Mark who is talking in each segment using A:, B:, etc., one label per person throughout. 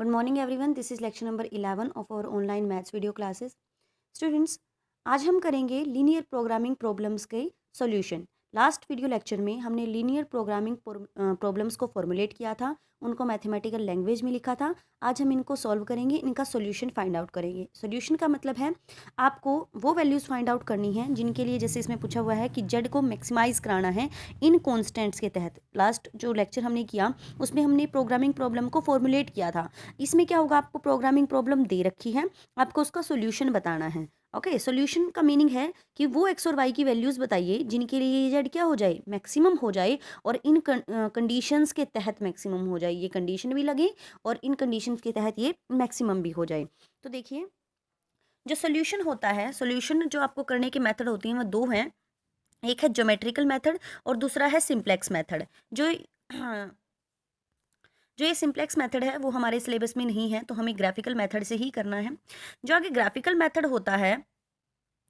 A: Good morning everyone. This is lecture number 11 of our online maths video classes. Students, आज हम करेंगे linear programming problems के solution. Last video lecture में हमने linear programming problems को formulate किया था, उनको मैथमेटिकल लैंग्वेज में लिखा था। आज हम इनको सॉल्व करेंगे, इनका सॉल्यूशन फाइंड आउट करेंगे। सॉल्यूशन का मतलब है आपको वो वैल्यूज़ फाइंड आउट करनी है जिनके लिए, जैसे इसमें पूछा हुआ है कि जेड को मैक्सिमाइज कराना है इन कॉन्स्टेंट्स के तहत। लास्ट जो लेक्चर हमने किया उसमें हमने प्रोग्रामिंग प्रॉब्लम को फॉर्मुलेट किया था। इसमें क्या होगा, आपको प्रोग्रामिंग प्रॉब्लम दे रखी है, आपको उसका सॉल्यूशन बताना है। ओके, सॉल्यूशन का मीनिंग है कि वो एक्स और वाई की वैल्यूज़ बताइए जिनके लिए ये जेड क्या हो जाए, मैक्सिमम हो जाए, और इन कंडीशंस के तहत मैक्सिमम हो जाए। ये कंडीशन भी लगे और इन कंडीशंस के तहत ये मैक्सिमम भी हो जाए। तो देखिए, जो सॉल्यूशन होता है, सॉल्यूशन जो आपको करने के मेथड होती हैं वो दो हैं। एक है ज्योमेट्रिकल मेथड और दूसरा है सिंप्लेक्स मेथड। जो जो ये सिंप्लेक्स मेथड है वो हमारे सिलेबस में नहीं है, तो हमें ग्राफिकल मेथड से ही करना है। जो आगे ग्राफिकल मेथड होता है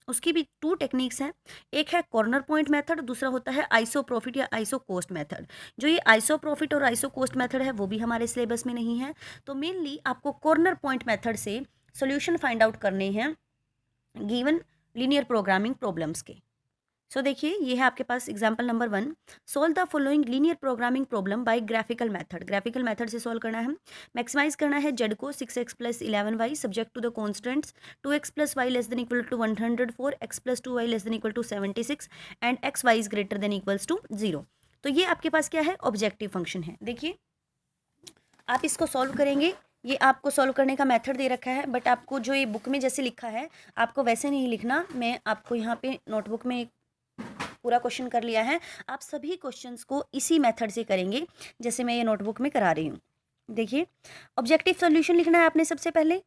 A: उसकी भी टू टेक्निक्स हैं। एक है कॉर्नर पॉइंट मेथड, दूसरा होता है आइसो प्रॉफिट या आइसो कोस्ट मेथड। जो ये आइसो प्रॉफिट और आइसो कोस्ट मेथड है वो भी हमारे सिलेबस में नहीं है, तो मेनली आपको कॉर्नर पॉइंट मेथड से सॉल्यूशन फाइंड आउट करने हैं गिवन लीनियर प्रोग्रामिंग प्रॉब्लम्स के। सो देखिए, ये है आपके पास example number 1। Solve the following linear programming problem by graphical method. Graphical method से सोल्व करना है। मैक्सिमाइज करना है जेड को 6x + 11y subject to the constants 2x + y less than equal to 104, x + 2y less than equal to 76 and x y is greater than equals to 0। तो ये आपके पास क्या है, ऑब्जेक्टिव फंक्शन है। देखिए, आप इसको सॉल्व करेंगे। ये आपको सॉल्व करने का मेथड दे रखा है, बट आपको जो ये बुक में जैसे लिखा है आपको वैसे नहीं लिखना। मैं आपको यहाँ पे नोटबुक में पूरा क्वेश्चन कर लिया है, आप सभी क्वेश्चंस को इसी मेथड से करेंगे जैसे मैं ये नोटबुक में करा रही हूँ। देखिए, ऑब्जेक्टिव सॉल्यूशन लिखना है आपने सबसे पहले।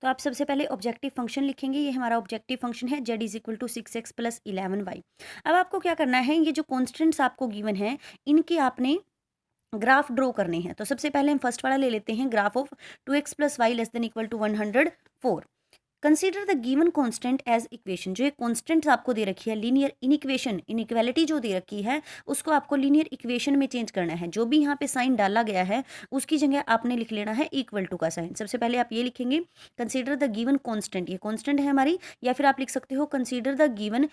A: तो आप सबसे पहले ऑब्जेक्टिव फंक्शन लिखेंगे। ये हमारा ऑब्जेक्टिव फंक्शन है z is equal to 6x + 11y। अब आपको क्या करना है, ये जो कॉन्स्टेंट्स आपको गिवन है इनके आपने ग्राफ ड्रॉ करने हैं। तो सबसे पहले हम फर्स्ट वाला ले लेते हैं, graph of 2x + y less than equal to 104। Consider the given constant as equation. जो एक कांस्टेंट आपको दे रखी है, लीनियर इनइक्वेशन, इनइक्वालिटी जो दे रखी है उसको आपको लीनियर इक्वेशन में चेंज करना है। जो भी यहाँ पे साइन डाला गया है उसकी जगह आपने लिख लेना है इक्वल टू का साइन। सबसे पहले आप ये लिखेंगे, कंसीडर द गिवन कांस्टेंट, ये कांस्टेंट है हमारी, या फिर आप लिख सकते हो consider the given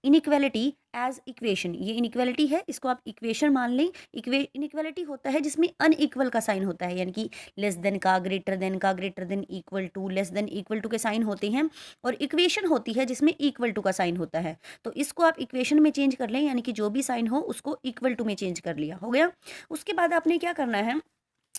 A: inequality as equation. ये इनइक्वालिटी है, इसको आप इक्वेशन मान लें। इनइक्वालिटी होता है जिसमें अनइक्वल का साइन होता है, यानी कि लेस देन का, ग्रेटर देन का, greater than equal to, less than equal to के साइन होते हैं। और इक्वेशन होती है जिसमें इक्वल टू का साइन होता है। तो इसको आप इक्वेशन में चेंज कर लें, यानी कि जो भी साइन हो उसको इक्वल टू में चेंज कर लिया, हो गया। उसके बाद आपने क्या करना है,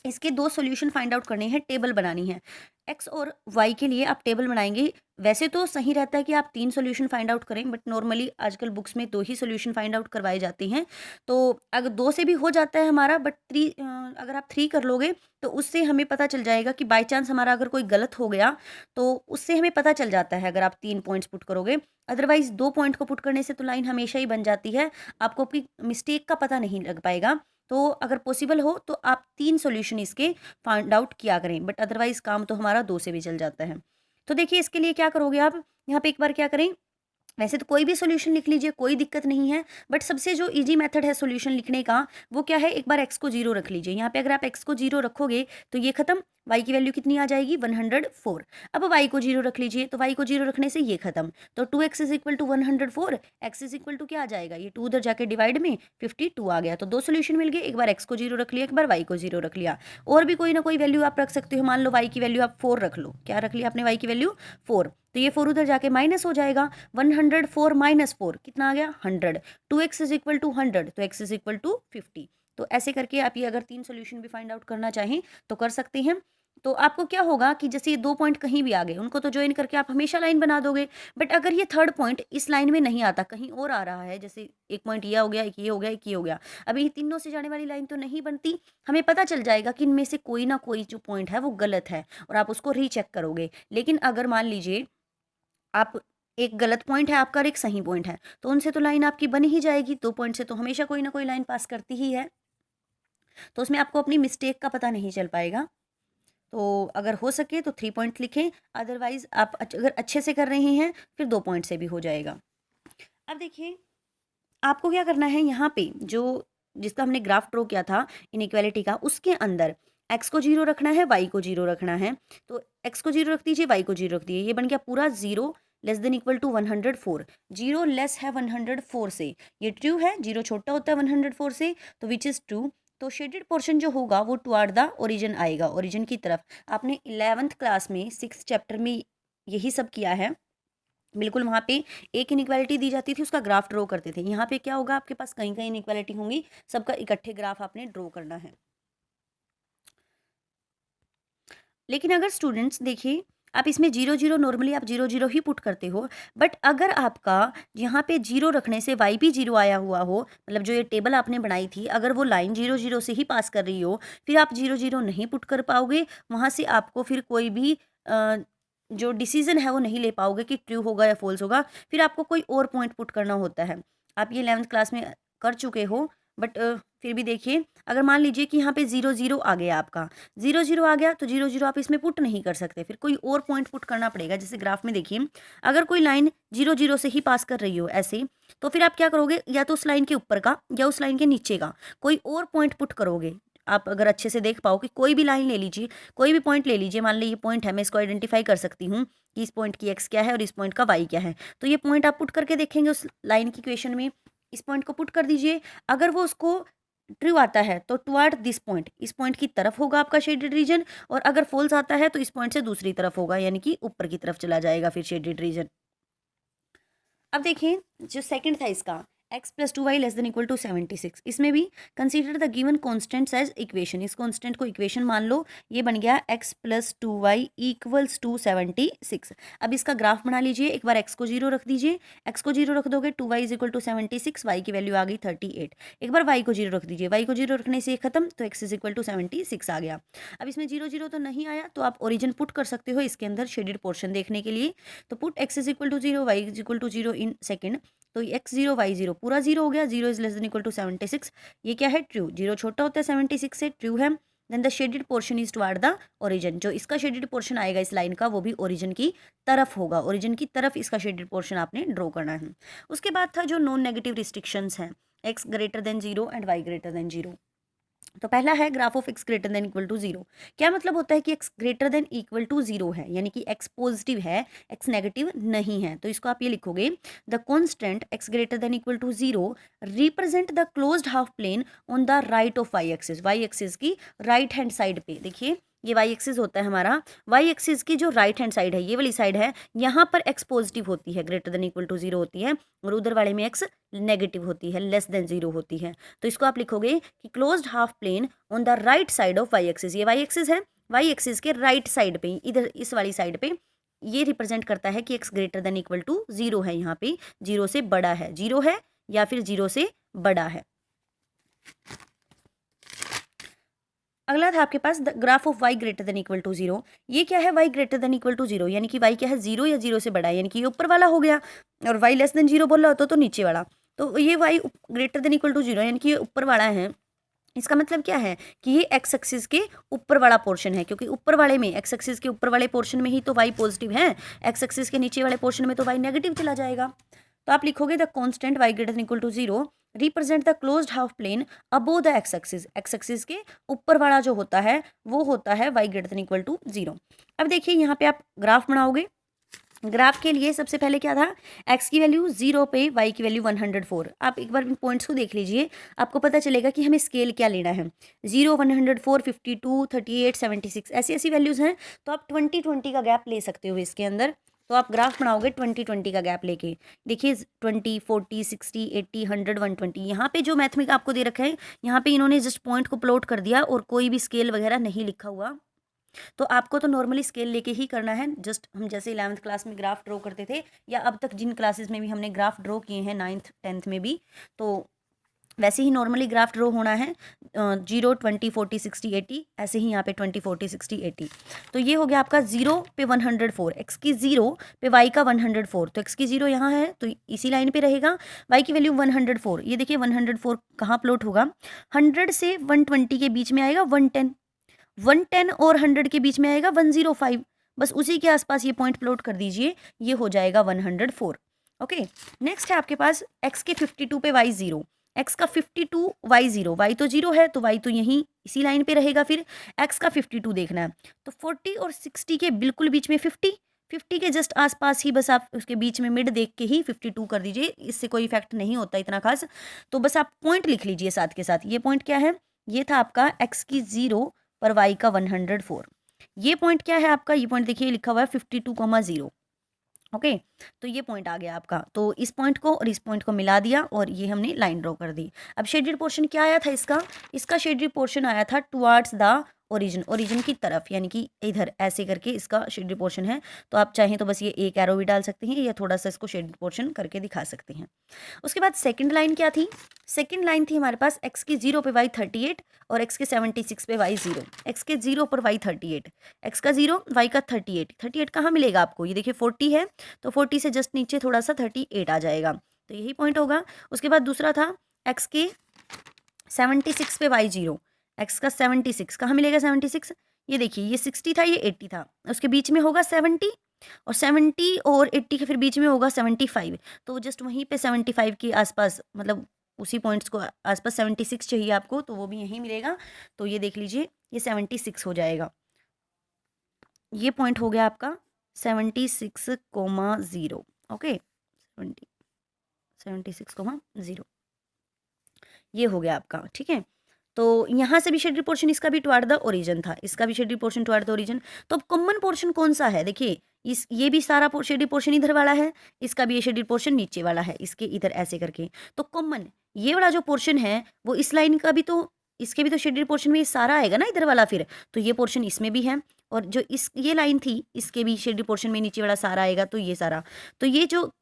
A: इसके दो सॉल्यूशन फाइंड आउट करने हैं, टेबल बनानी है। एक्स और वाई के लिए आप टेबल बनाएंगे। वैसे तो सही रहता है कि आप 3 सॉल्यूशन फाइंड आउट करें, बट नॉर्मली आजकल बुक्स में 2 ही सॉल्यूशन फाइंड आउट करवाए जाते हैं। तो अगर 2 से भी हो जाता है हमारा, बट 3 अगर आप 3 कर लोगे तो उससे हमें पता चल जाएगा कि बाय चांस हमारा अगर कोई गलत हो गया तो उससे हमें पता चल जाता है अगर आप 3 पॉइंट्स पुट करोगे। अदरवाइज 2 पॉइंट को पुट करने से तो लाइन हमेशा ही बन जाती है, आपको आपकी मिस्टेक का पता नहीं लग पाएगा। तो अगर पॉसिबल हो तो आप 3 सॉल्यूशन इसके फाइंड आउट किया करें, बट अदरवाइज काम तो हमारा 2 से भी चल जाता है। तो देखिए, इसके लिए क्या करोगे आप, यहाँ पे एक बार क्या करें, वैसे तो कोई भी सॉल्यूशन लिख लीजिए, कोई दिक्कत नहीं है, बट सबसे जो इजी मेथड है सॉल्यूशन लिखने का वो क्या है, एक बार x को 0 रख लीजिए। यहाँ पे अगर आप x को 0 रखोगे तो ये खत्म, y की वैल्यू कितनी आ जाएगी, 104। अब y को 0 रख लीजिए, तो y को 0 रखने से ये खत्म, तो 2x is equal to 104, x is equal to क्या आ जाएगा, ये 2 उधर जाके डिवाइड में 52 आ गया। तो 2 सोल्यूशन मिल गए, एक बार x को 0 रख लिया, एक बार y को 0 रख लिया। और भी कोई ना कोई वैल्यू आप रख सकते हो, मान लो y की वैल्यू आप 4 रख लो। क्या रख लिया आपने, y की वैल्यू 4, तो ये 4 उधर जाके माइनस हो जाएगा, 104 माइनस 4 कितना आ गया, 100। 2x इज इक्वल टू 100, तो x इज इक्वल टू 50। तो ऐसे करके आप ये अगर 3 सॉल्यूशन भी फाइंड आउट करना चाहें तो कर सकते हैं। तो आपको क्या होगा कि जैसे ये 2 पॉइंट कहीं भी आ गए उनको तो ज्वाइन करके आप हमेशा लाइन बना दोगे। बट अगर ये थर्ड पॉइंट इस लाइन में नहीं आता, कहीं और आ रहा है, जैसे एक पॉइंट ये हो गया, एक ये हो गया, एक ये हो गया, अभी ये तीनों से जाने वाली लाइन तो नहीं बनती, हमें पता चल जाएगा कि इनमें से कोई ना कोई जो पॉइंट है वो गलत है और आप उसको रीचेक करोगे। लेकिन अगर मान लीजिए आप, एक गलत पॉइंट है आपका और एक सही पॉइंट है, तो उनसे तो लाइन आपकी बन ही जाएगी। 2 पॉइंट से तो हमेशा कोई ना कोई लाइन पास करती ही है, तो उसमें आपको अपनी मिस्टेक का पता नहीं चल पाएगा। तो अगर हो सके तो 3 पॉइंट लिखें, अदरवाइज आप अगर अच्छे से कर रहे हैं फिर 2 पॉइंट से भी हो जाएगा। अब देखिए, आपको क्या करना है, यहाँ पे जो जिसका हमने ग्राफ ड्रॉ किया था इनइक्वालिटी का, उसके अंदर एक्स को 0 रखना है, वाई को 0 रखना है, तो एक्स को 0 रख दीजिए, वाई को 0 रख दीजिए, ये बन गया पूरा 0 लेस देन इक्वल टू 104। 0 लेस है 104 से, ये ट्रू है, 0 छोटा होता है 104 से, तो विच इज़ ट्रू। तो शेडेड पोर्शन जो होगा वो टुवर्ड द ओरिजिन आएगा, ओरिजिन की तरफ। आपने 11th क्लास में 6th चैप्टर में यही सब किया है, बिल्कुल। वहाँ पे एक इनइक्वालिटी दी जाती थी, उसका ग्राफ ड्रॉ करते थे। यहाँ पे क्या होगा, आपके पास कहीं कहीं इनइक्वालिटी होंगी, सबका इकट्ठे ग्राफ आपने ड्रॉ करना है। लेकिन अगर स्टूडेंट्स देखिए, आप इसमें 0 0 नॉर्मली आप 0 0 ही पुट करते हो, बट अगर आपका यहाँ पे 0 रखने से वाई भी 0 आया हुआ हो, मतलब जो ये टेबल आपने बनाई थी, अगर वो लाइन 0 0 से ही पास कर रही हो, फिर आप 0 0 नहीं पुट कर पाओगे। वहाँ से आपको फिर कोई भी जो डिसीजन है वो नहीं ले पाओगे कि ट्रू होगा या फॉल्स होगा, फिर आपको कोई और पॉइंट पुट करना होता है। आप ये 11th क्लास में कर चुके हो, बट फिर भी देखिए, अगर मान लीजिए कि यहाँ पे 0 0 आ गया, आपका 0 0 आ गया, तो 0 0 आप इसमें पुट नहीं कर सकते, फिर कोई और पॉइंट पुट करना पड़ेगा। जैसे ग्राफ में देखिए, अगर कोई लाइन 0 0 से ही पास कर रही हो ऐसे, तो फिर आप क्या करोगे, या तो उस लाइन के ऊपर का या उस लाइन के नीचे का कोई और पॉइंट पुट करोगे। आप अगर अच्छे से देख पाओ कि कोई भी लाइन ले लीजिए, कोई भी पॉइंट ले लीजिए, मान ली ये पॉइंट है, मैं इसको आइडेंटिफाई कर सकती हूँ कि इस पॉइंट की एक्स क्या है और इस पॉइंट का वाई क्या है, तो ये पॉइंट आप पुट करके देखेंगे उस लाइन की इक्वेशन में। इस पॉइंट को पुट कर दीजिए, अगर वो उसको ट्रू आता है तो टुवर्ड दिस पॉइंट, इस पॉइंट की तरफ होगा आपका शेडेड रीजन, और अगर फॉल्स आता है तो इस पॉइंट से दूसरी तरफ होगा, यानी कि ऊपर की तरफ चला जाएगा फिर शेडेड रीजन। अब देखिए जो सेकंड था इसका, x plus 2y less than equal to 76, इसमें भी consider the given constants as equation, इस कॉन्स्टेंट को इक्वेशन मान लो, ये बन गया x plus 2y equals to 76। अब इसका ग्राफ बना लीजिए, एक बार x को 0 रख दीजिए, x को 0 रख दोगे 2y is equal to 76, y की वैल्यू आ गई 38। एक बार y को 0 रख दीजिए, y को 0 रखने से ये खत्म, तो x इज इक्वल टू 76 आ गया। अब इसमें 0 0 तो नहीं आया, तो आप ओरिजिन पुट कर सकते हो इसके अंदर शेडेड पोर्शन देखने के लिए। तो put x is equal to 0, y is equal to 0 in second, तो x 0 y 0 पूरा 0 हो गया, 0 is less than equal to 76। ये क्या है, ट्रू। 0 छोटा होता है 76 से, ट्रू है। Then the shaded portion is toward the origin, जो इसका शेडेड पोर्शन आएगा इस लाइन का, वो भी ओरिजिन की तरफ होगा, ओरिजिन की तरफ इसका शेडेड पोर्शन आपने ड्रॉ करना है। उसके बाद था जो नॉन नेगेटिव रिस्ट्रिक्शंस हैं, x greater than 0 and y greater than 0। तो पहला है graph of x greater than equal to 0। क्या मतलब होता है कि x greater than equal to 0 है, यानी कि x पॉजिटिव है, x नेगेटिव नहीं है, तो इसको आप ये लिखोगे, the constant x greater than equal to 0 represent the closed half plane on the right of y axis, y axis की राइट हैंड साइड पे। देखिए ये y एक्सिस होता है हमारा, y एक्सिस की जो राइट हैंड साइड है, ये वाली साइड है, यहाँ पर x पॉजिटिव होती है, ग्रेटर देन इक्वल टू 0 होती है, और उधर वाले में x नेगेटिव होती है, लेस देन 0 होती है। तो इसको आप लिखोगे कि closed half plane on the right side of y axis, ये वाई एक्सिस है, वाई एक्सिस के राइट साइड पे, इधर इस वाली साइड पे, ये रिप्रेजेंट करता है कि x greater than equal to 0 है, यहाँ पे 0 से बड़ा है, 0 है या फिर 0 से बड़ा है। अगला था आपके पास the graph of y greater than equal to 0। ये क्या है, y greater than equal to 0, यानी कि y क्या है, 0 या 0 से बड़ा है, यानी कि ये ऊपर वाला हो गया, और y लेस देन 0 बोल रहा होता तो नीचे वाला। तो ये y greater than equal to 0, यानी कि ये ऊपर वाला है। इसका मतलब क्या है कि ये एक्स एक्सिस के ऊपर वाला पोर्शन है, क्योंकि ऊपर वाले में, एक्स एक्सिस के ऊपर वाले पोर्शन में ही तो y पॉजिटिव है, एक्स एक्सिस के नीचे वाले पोर्शन में तो y नेगेटिव चला जाएगा। तो आप लिखोगे the constant y greater than equal to 0 represent the closed half plane above the x axis, x axis के ऊपर वाला जो होता है वो होता है y greater than equal to 0। अब देखिए यहाँ पे आप ग्राफ बनाओगे, ग्राफ के लिए सबसे पहले क्या था, x की वैल्यू 0 पे, y की वैल्यू 104। आप एक बार इन पॉइंट्स को देख लीजिए, आपको पता चलेगा कि हमें स्केल क्या लेना है। 0, 104, 52, 38, 76 ऐसी ऐसी वैल्यूज़ हैं, तो आप 20-20 का गैप ले सकते हो इसके अंदर। तो आप ग्राफ बनाओगे 20-20 का गैप लेके, देखिए 20, 40, 60, 80, 100, 120। यहाँ पे जो मैथ में आपको दे रखा है, यहाँ पे इन्होंने जस्ट पॉइंट को प्लॉट कर दिया और कोई भी स्केल वगैरह नहीं लिखा हुआ। तो आपको तो नॉर्मली स्केल लेके ही करना है, जस्ट हम जैसे 11th क्लास में ग्राफ ड्रॉ करते थे, या अब तक जिन क्लासेस में भी हमने ग्राफ ड्रॉ किए हैं 9th 10th में भी, तो वैसे ही नॉर्मली ग्राफ ड्रॉ होना है। 0, 20, 40, 60, 80, ऐसे ही यहाँ पे 20, 40, 60, 80। तो ये हो गया आपका 0 पे 104, x की 0 पे y का 104, तो x की 0 यहाँ है तो इसी लाइन पे रहेगा, y की वैल्यू 104। ये देखिए 104 कहाँ प्लॉट होगा, 100 से 120 के बीच में आएगा 110, 110 और 100 के बीच में आएगा 105, बस उसी के आसपास ये पॉइंट प्लॉट कर दीजिए, ये हो जाएगा 104। ओके, नेक्स्ट है आपके पास x के 52 पे y 0। एक्स का 52 वाई 0, वाई तो 0 है तो वाई तो यहीं इसी लाइन पे रहेगा। फिर एक्स का 52 देखना है तो 40 और 60 के बिल्कुल बीच में 50 के जस्ट आसपास ही बस आप उसके बीच में मिड देख के ही 52 कर दीजिए, इससे कोई इफेक्ट नहीं होता इतना खास। तो बस आप पॉइंट लिख लीजिए साथ के साथ। ये पॉइंट क्या है, ये था आपका एक्स की 0 पर वाई का 104। ये पॉइंट क्या है आपका, ये पॉइंट देखिए लिखा हुआ है 52,0। ओके तो ये पॉइंट आ गया आपका। तो इस पॉइंट को और इस पॉइंट को मिला दिया और ये हमने लाइन ड्रॉ कर दी। अब शेडेड पोर्शन क्या आया था इसका शेडेड पोर्शन आया था टुवार्ड्स द ओरिजिन की तरफ, यानी कि इधर ऐसे करके इसका शेडेड पोर्शन है। तो आप चाहें तो बस ये एक एरो भी डाल सकते हैं या थोड़ा सा इसको शेडेड पोर्शन करके दिखा सकते हैं। उसके बाद सेकंड लाइन क्या थी, सेकंड लाइन थी हमारे पास एक्स की 0 पे वाई 38 और एक्स के 76 पे वाई 0। एक्स के 0 पर वाई 38, एक्स का 0 वाई का 38 कहाँ मिलेगा आपको, ये देखिए 40 है तो 40 से जस्ट नीचे थोड़ा सा 38 आ जाएगा, तो यही पॉइंट होगा। उसके बाद दूसरा था एक्स के 76 पे वाई 0, एक्स का 76 कहाँ मिलेगा 76, ये देखिए ये 60 था ये 80 था, उसके बीच में होगा 70 और 70 और 80 के फिर बीच में होगा 75, तो जस्ट वहीं पे 75 के आसपास, मतलब उसी पॉइंट्स को आसपास 76 चाहिए आपको तो वो भी यहीं मिलेगा। तो ये देख लीजिए ये 76 हो जाएगा, ये पॉइंट हो गया आपका 76,0। ओके 76,0 ये हो गया आपका, ठीक है। तो यहाँ से भी शेडेड पोर्शन इसका भी टुवार्ड द ओरिजिन था, इसका भी shaded portion toward the origin. तो अब कॉमन पोर्शन कौन सा है, देखिए इस ये भी सारा शेडेड पोर्शन इधर वाला है, इसका भी ये शेडेड पोर्शन नीचे वाला है, इसके इधर ऐसे करके। तो कॉमन ये वाला जो पोर्शन है वो इस लाइन का भी तो, इसके भी तो शेडेड पोर्शन में ये सारा आएगा ना इधर वाला, फिर तो ये पोर्शन इसमें भी है और जो इस ये लाइन थी इसके भी शेडेड पोर्शन में नीचे वाला सारा आएगा, तो ये सारा, तो ये जो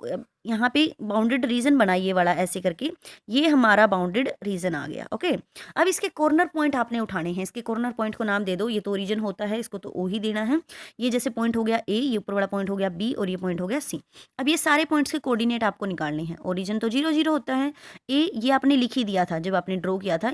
A: यहाँ पे बाउंडेड रीजन बना ये वाला ऐसे करके, ये हमारा बाउंडेड रीजन आ गया। ओके अब इसके कॉर्नर पॉइंट आपने उठाने हैं, इसके कॉर्नर पॉइंट को नाम दे दो, ये तो ओरिजिन होता है इसको तो ओ ही देना है। ये जैसे पॉइंट हो गया ए, ये ऊपर वाला पॉइंट हो गया बी और ये पॉइंट हो गया सी। अब ये सारे पॉइंट्स के कोऑर्डिनेट आपको निकालने हैं, ओरिजिन तो 0 0 होता है, ए ये आपने लिख ही दिया था जब आपने ड्रॉ किया था,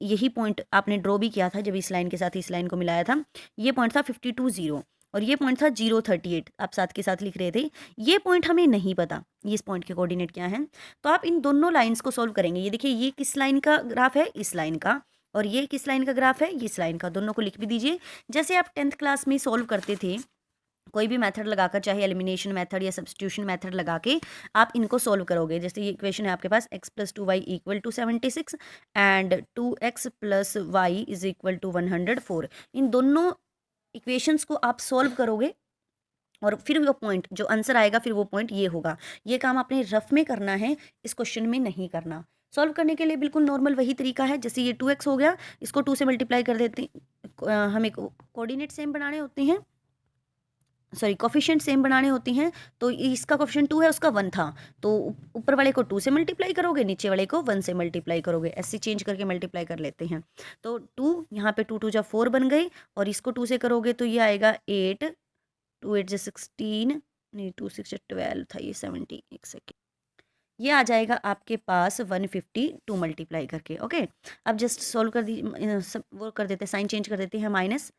A: यही पॉइंट आपने ड्रॉ भी किया था जब इस लाइन के साथ इस लाइन को मिलाया था। ये पॉइंट था 52 0 और ये पॉइंट था 0 38, आप साथ के साथ लिख रहे थे। ये पॉइंट हमें नहीं पता ये इस पॉइंट के कोऑर्डिनेट क्या है, तो आप इन दोनों लाइंस को सॉल्व करेंगे। ये देखिए ये किस लाइन का ग्राफ है, इस लाइन का, और ये किस लाइन का ग्राफ है, ये इस लाइन का, दोनों को लिख भी दीजिए। जैसे आप 10th क्लास में सॉल्व करते थे कोई भी मेथड लगाकर, चाहे एलिमिनेशन मेथड या सब्स्टिट्यूशन मेथड लगा के आप इनको सॉल्व करोगे। जैसे ये इक्वेशन है आपके पास x + 2y = 76 and 2x + y = 104, इन दोनों इक्वेशंस को आप सॉल्व करोगे और फिर वो पॉइंट जो आंसर आएगा फिर वो पॉइंट ये होगा। ये काम आपने रफ में करना है, इस क्वेश्चन में नहीं करना। सॉल्व करने के लिए बिल्कुल नॉर्मल वही तरीका है, जैसे ये 2x हो गया, इसको 2 से मल्टीप्लाई कर देते हैं, हमें कोऑर्डिनेट सेम बनाने होते हैं, सॉरी कोफिशिएंट सेम बनाने होते हैं। तो इसका कोफिशिएंट 2 है, उसका 1 था, तो ऊपर वाले को 2 से मल्टीप्लाई करोगे, नीचे वाले को 1 से मल्टीप्लाई करोगे, ऐसे चेंज करके मल्टीप्लाई कर लेते हैं। तो 2 यहाँ पे 2 2 जा 4 बन गए और इसको 2 से करोगे तो ये आएगा 8, 2 8 जा 16, नहीं 2 6 जा 12 था, ये 70, एक सेकेंड, ये आ जाएगा आपके पास 152 मल्टीप्लाई करके। ओके अब जस्ट सॉल्व कर दी, सब वो कर देते हैं, साइन चेंज कर देते हैं, माइनस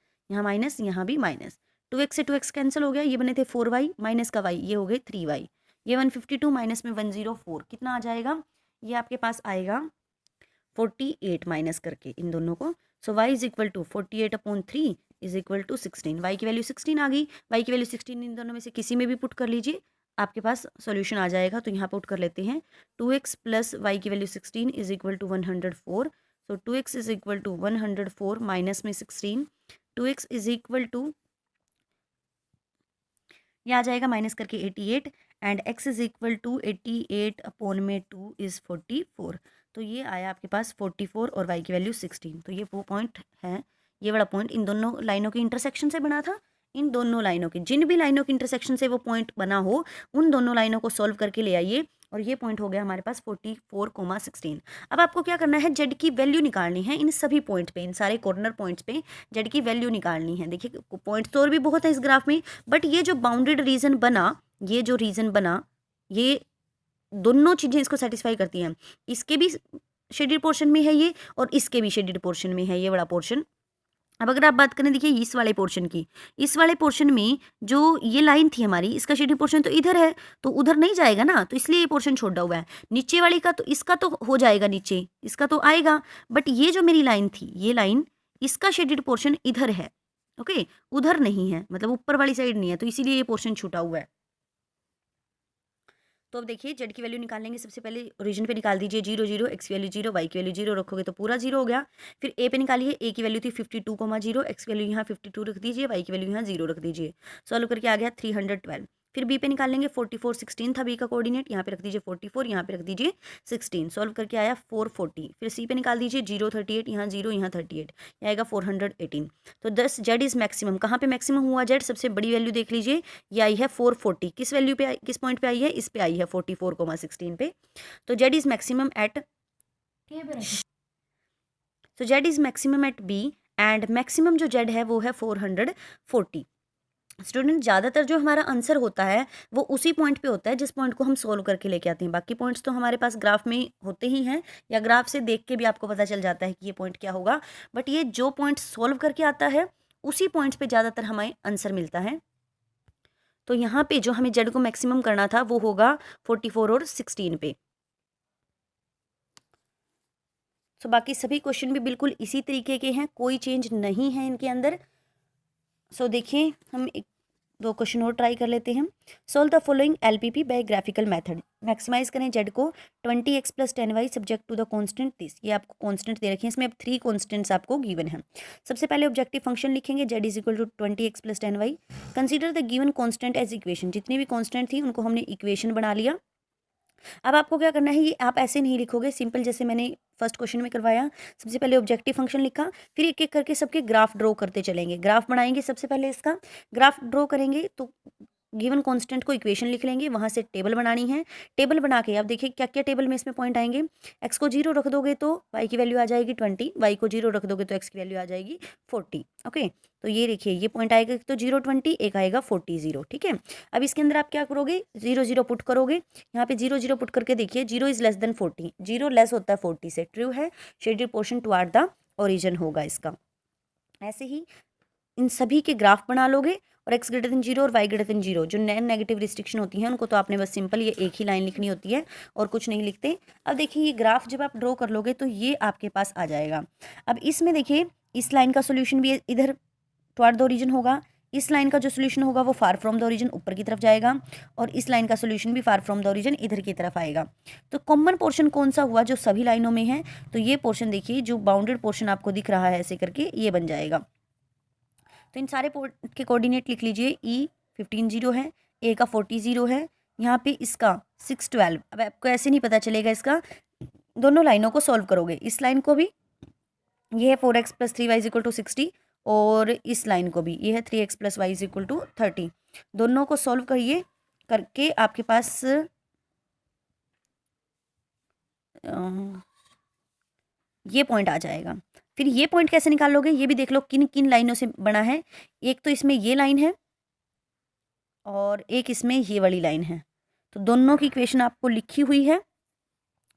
A: यहाँ भी माइनस, 2x से 2x कैंसिल हो गया, ये बने थे 4y माइनस का y, ये हो गए 3y, ये 152 माइनस में 104 कितना आ जाएगा, ये आपके पास आएगा 48 माइनस करके इन दोनों को। सो y = 48/3 = 16, y की वैल्यू 16 आ गई, y की वैल्यू 16 इन दोनों में से किसी में भी पुट कर लीजिए, आपके पास सॉल्यूशन आ जाएगा। तो यहाँ पुट कर लेते हैं, 2x + y की वैल्यू 16 = 104, सो 2x = 104 माइनस में 16, 2x = ये आ जाएगा माइनस करके 88 एंड x = 88/2 = 44, तो ये आया आपके पास 44 और y की वैल्यू 16। तो ये वो पॉइंट है, ये वाला पॉइंट इन दोनों लाइनों के इंटरसेक्शन से बना था। इन दोनों लाइनों के, जिन भी लाइनों के इंटरसेक्शन से वो पॉइंट बना हो, उन दोनों लाइनों को सॉल्व करके ले आइए और ये पॉइंट हो गया हमारे पास 44,16। अब आपको क्या करना है, जेड की वैल्यू निकालनी है इन सभी पॉइंट पे, इन सारे कॉर्नर पॉइंट्स पे जेड की वैल्यू निकालनी है। देखिए पॉइंट्स तो और भी बहुत है इस ग्राफ में, बट ये जो बाउंडेड रीजन बना, ये जो रीजन बना, ये दोनों चीज़ें इसको सेटिस्फाई करती हैं। इसके भी शेडेड पोर्शन में है ये और इसके भी शेडेड पोर्शन में है ये बड़ा पोर्शन, अब अगर आप बात करें देखिए इस वाले पोर्शन की, इस वाले पोर्शन में जो ये लाइन थी हमारी, इसका शेडिंग पोर्शन तो इधर है, तो उधर नहीं जाएगा ना, तो इसलिए ये पोर्शन छोड़ा हुआ है। नीचे वाली का तो इसका तो हो जाएगा नीचे, इसका तो आएगा, बट ये जो मेरी लाइन थी, ये लाइन, इसका शेडेड पोर्शन इधर है, ओके, उधर नहीं है, मतलब ऊपर वाली साइड नहीं है, तो इसीलिए ये पोर्शन छूटा हुआ है। तो अब देखिए जेड की वैल्यू निकाल लेंगे। सबसे पहले ओरिजिन पे निकाल दीजिए 0 0, एक्स की वैल्यू 0, वाई की वैल्यू 0 रखोगे तो पूरा 0 हो गया। फिर ए पे निकालिए, ए की वैल्यू थी 52,0, एक्स की वैल्यू यहाँ 52 रख दीजिए, वाई की वैल्यू यहाँ 0 रख दीजिए। सॉल्व करके आ गया 312। फिर बी पे निकालेंगे 44 16 था बी का कोऑर्डिनेट, यहाँ पे रख दीजिए 44, यहाँ पे रख दीजिए 16। सॉल्व करके आया 440। फिर सी पे निकाल दीजिए 0 38, यहाँ 0 यहाँ 38, ये आएगा 418। तो 10 जेड इज मैक्सिमम, कहाँ पे मैक्सिमम हुआ जेड, सबसे बड़ी वैल्यू देख लीजिए, ये आई है 440। किस वैल्यू पे आई, किस पॉइंट पे आई है, इस पे आई है 44,16 पे। तो Z is maximum at, so Z is maximum at B and maximum जो जेड है वो है 440। स्टूडेंट ज़्यादातर जो हमारा आंसर होता है वो उसी पॉइंट पे होता है जिस पॉइंट को हम सोल्व करके लेके आते हैं। बाकी पॉइंट्स तो हमारे पास ग्राफ में होते ही हैं, या ग्राफ से देख के भी आपको पता चल जाता है कि ये पॉइंट क्या होगा, बट ये जो पॉइंट सोल्व करके आता है उसी पॉइंट्स पे ज़्यादातर हमें आंसर मिलता है। तो यहाँ पे जो हमें जेड को मैक्सिमम करना था वो होगा 44 और 16 पे। सो बाकी सभी क्वेश्चन भी बिल्कुल इसी तरीके के हैं, कोई चेंज नहीं है इनके अंदर। सो देखिए हम एक दो क्वेश्चन और ट्राई कर लेते हैं। Solve the following LPP by graphical method. Maximize करें जेड को 20x + 10y subject to the constant this. ये आपको कांस्टेंट दे रखे हैं, इसमें अब 3 कांस्टेंट्स आपको गिवन है। सबसे पहले ऑब्जेक्टिव फंक्शन लिखेंगे z is equal to 20x + 10y। Consider the given constant as equation. जितनी भी कांस्टेंट थी उनको हमने इक्वेशन बना लिया। अब आपको क्या करना है, ये आप ऐसे नहीं लिखोगे सिंपल, जैसे मैंने फर्स्ट क्वेश्चन में करवाया। सबसे पहले ऑब्जेक्टिव फंक्शन लिखा, फिर एक एक करके सबके ग्राफ ड्रॉ करते चलेंगे। ग्राफ बनाएंगे, सबसे पहले इसका ग्राफ ड्रॉ करेंगे तो गिवन कांस्टेंट को इक्वेशन लिख लेंगे, वहाँ से टेबल बनानी है। टेबल बना के आप देखिए क्या क्या टेबल में इसमें पॉइंट आएंगे। एक्स को 0 रख दोगे तो वाई की वैल्यू आ जाएगी 20, वाई को 0 रख दोगे तो एक्स की वैल्यू आ जाएगी 40। ओके, तो ये देखिए ये पॉइंट आएगा तो 0 20, एक आएगा 40 0, ठीक है। अब इसके अंदर आप क्या करोगे, 0 0 पुट करोगे, यहाँ पे 0 0 पुट करके देखिए 0 इज लेस देन 40, 0 लेस होता है 40 से, ट्रू है, shaded portion toward the origin होगा इसका। ऐसे ही इन सभी के ग्राफ बना लोगे, और x ग्रेटर देन 0 और y ग्रेटर देन 0 जो नॉन नेगेटिव रिस्ट्रिक्शन होती हैं उनको तो आपने बस सिंपल ये एक ही लाइन लिखनी होती है और कुछ नहीं लिखते। अब देखिए ये ग्राफ जब आप ड्रॉ कर लोगे तो ये आपके पास आ जाएगा। अब इसमें देखिए इस लाइन का सोल्यूशन भी इधर टुवार्ड द ओरिजिन होगा, इस लाइन का जो सोल्यूशन होगा वो फार फ्रॉम द ओरिजिन ऊपर की तरफ जाएगा, और इस लाइन का सोल्यूशन भी फार फ्रॉम द ओरिजिन इधर की तरफ आएगा। तो कॉमन पोर्शन कौन सा हुआ जो सभी लाइनों में है, तो ये पोर्शन देखिए जो बाउंडेड पोर्शन आपको दिख रहा है ऐसे करके ये बन जाएगा। तो इन सारे पोर्ट के कोऑर्डिनेट लिख लीजिए, ई 15 0 है, ए का 40 0 है, यहाँ पे इसका 6 12। अब आपको ऐसे नहीं पता चलेगा इसका, दोनों लाइनों को सॉल्व करोगे, इस लाइन को भी ये है 4x + 3y = 60, और इस लाइन को भी ये है 3x + y = 30। दोनों को सॉल्व करिए, करके आपके पास ये पॉइंट आ जाएगा। फिर ये पॉइंट कैसे निकाल लोगे ये भी देख लो, किन किन लाइनों से बना है। एक तो इसमें ये लाइन है और एक इसमें ये वाली लाइन है, तो दोनों की इक्वेशन आपको लिखी हुई है,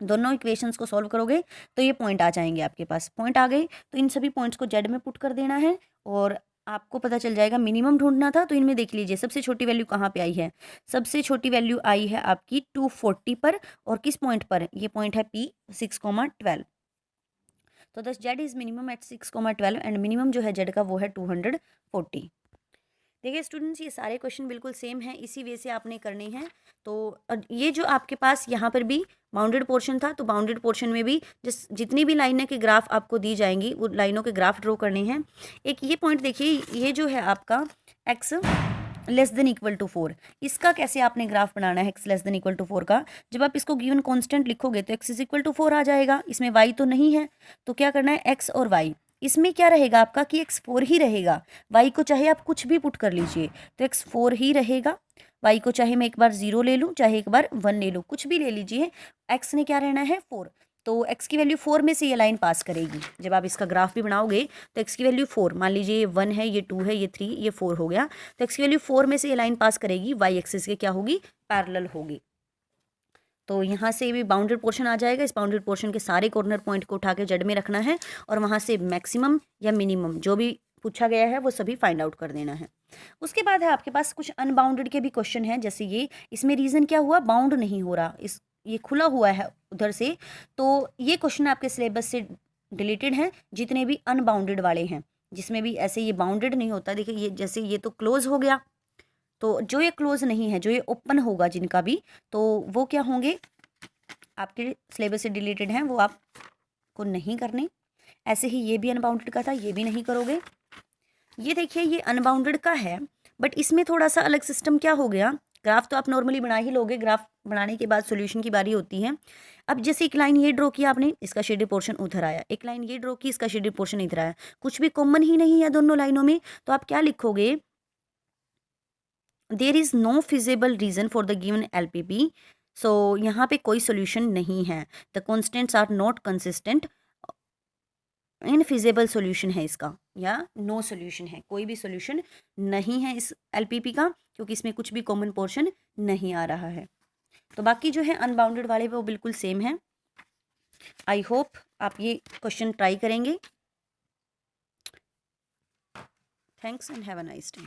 A: दोनों इक्वेशंस को सॉल्व करोगे तो ये पॉइंट आ जाएंगे आपके पास। पॉइंट आ गए तो इन सभी पॉइंट्स को जेड में पुट कर देना है, और आपको पता चल जाएगा। मिनिमम ढूंढना था तो इनमें देख लीजिए सबसे छोटी वैल्यू कहाँ पे आई है, सबसे छोटी वैल्यू आई है आपकी 240 पर, और किस पॉइंट पर, ये पॉइंट है P 6,12। तो thus z is minimum at 6,12 and minimum जो है जेड का वो है 240। देखिए स्टूडेंट्स ये सारे क्वेश्चन बिल्कुल सेम हैं, इसी वे से आपने करने हैं। तो ये जो आपके पास यहाँ पर भी बाउंडेड पोर्शन था, तो बाउंडेड पोर्शन में भी जितनी भी लाइनें के ग्राफ आपको दी जाएंगी वो लाइनों के ग्राफ ड्रॉ करने हैं। एक ये पॉइंट देखिए, ये जो है आपका x < 4, इसका कैसे आपने ग्राफ बनाना है x < 4 का। जब आप इसको गिवन कांस्टेंट लिखोगे तो x = 4 आ जाएगा, इसमें y तो नहीं है, तो क्या करना है x और y, इसमें क्या रहेगा आपका कि x 4 ही रहेगा, y को चाहे आप कुछ भी पुट कर लीजिए तो x 4 ही रहेगा, y को चाहे मैं एक बार 0 ले लूँ चाहे एक बार 1 ले लूँ, कुछ भी ले लीजिए, x ने क्या रहना है 4। तो x की वैल्यू 4 में से ये लाइन पास करेगी। जब आप इसका ग्राफ भी बनाओगे तो x की वैल्यू 4, मान लीजिए ये 1 है, ये 2 है, ये 3, ये 4 हो गया, तो x की वैल्यू 4 में से ये लाइन पास करेगी, y एक्सिस के क्या होगी, पैरेलल होगी। तो यहाँ से भी बाउंडेड पोर्शन आ जाएगा, इस बाउंडेड पोर्शन के सारे कॉर्नर पॉइंट को उठा के जेड में रखना है, और वहाँ से मैक्सिमम या मिनिमम जो भी पूछा गया है वो सभी फाइंड आउट कर देना है। उसके बाद है आपके पास कुछ अनबाउंडेड के भी क्वेश्चन हैं, जैसे ये, इसमें रीज़न क्या हुआ, बाउंड नहीं हो रहा, इस ये खुला हुआ है उधर से, तो ये क्वेश्चन आपके सिलेबस से डिलीटेड हैं, जितने भी अनबाउंडेड वाले हैं, जिसमें भी ऐसे ये बाउंडेड नहीं होता। देखिए ये जैसे ये तो क्लोज हो गया, तो जो ये क्लोज नहीं है, जो ये ओपन होगा जिनका भी, तो वो क्या होंगे, आपके सिलेबस से डिलीटेड हैं, वो आपको नहीं करने। ऐसे ही ये भी अनबाउंडेड का था, ये भी नहीं करोगे। ये देखिए ये अनबाउंडेड का है, बट इसमें थोड़ा सा अलग सिस्टम क्या हो गया, ग्राफ तो आप नॉर्मली बना ही लोगे, ग्राफ बनाने के बाद सॉल्यूशन की बारी होती है। अब जैसे एक लाइन ये ड्रॉ किया आपने, इसका शेडेड पोर्शन उधर आया, एक लाइन ये ड्रॉ की, इसका शेडेड पोर्शन इधर आया, कुछ भी कॉमन ही नहीं है दोनों लाइनों में, तो आप क्या लिखोगे, there is no feasible region for the given LPP. So यहाँ पे कोई सोल्यूशन नहीं है, the constants are not consistent, infeasible solution है इसका, या नो सॉल्यूशन है, कोई भी सॉल्यूशन नहीं है इस एलपीपी का, क्योंकि इसमें कुछ भी कॉमन पोर्शन नहीं आ रहा है। तो बाकी जो है अनबाउंडेड वाले वो बिल्कुल सेम है। आई होप आप ये क्वेश्चन ट्राई करेंगे। Thanks and have a nice day.